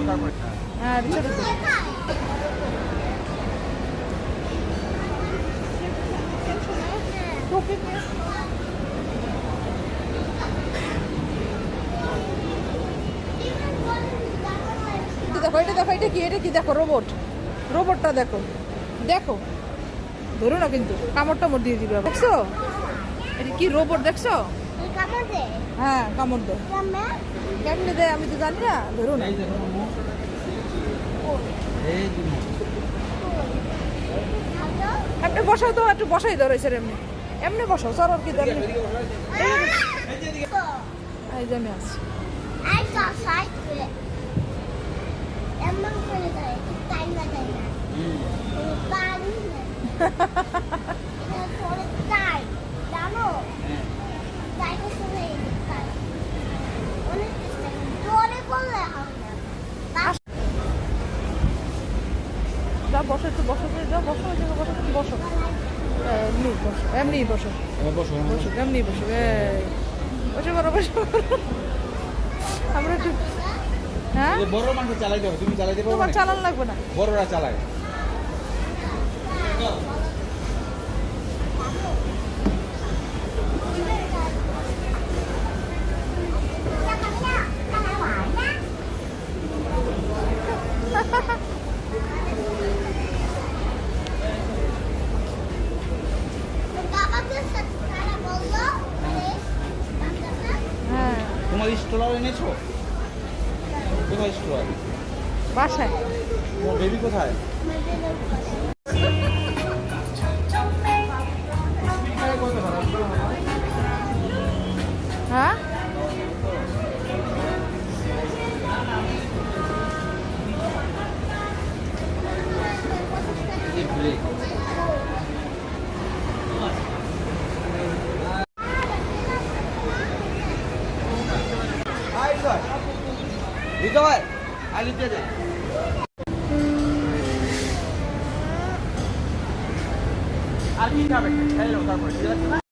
হ্যাঁ ছোট দেখো এটা দেখো এটা কি দেখো রোবটটা দেখো দেখো ধরো না কিন্তু কামড় টামড় দিয়ে দিবে দেখছো এটা কি রোবট দেখছো হ্যাঁ কামড় দেয় কেমনি দেয় আমি তো জানি না ধরো না এমনি বসাও তো একটু বসাই ধরো স্যার এমনি এমনি বসাও স্যার আর কি এমনি এই যে আমি আছি যা বসো একটু বসো যা বসো বসো তুমি বসো এমনি বসো বসো এমনি বসো বসে করো আমরা একটু হ্যাঁ বড় মানুষ চালাইতে হবে তুমি চালাইতে পারবে তোমার চালান লাগবে না বড়রা চালায় হ্যাঁ তোমার স্ট্রলার এনেছো কোথায় স্ট্রলার বাসায় তোমার বেবি কোথায় হ্যাঁ দিতে হয় আর লিখতে দে আর কি খাবে খাইলো তারপরে ঠিক আছে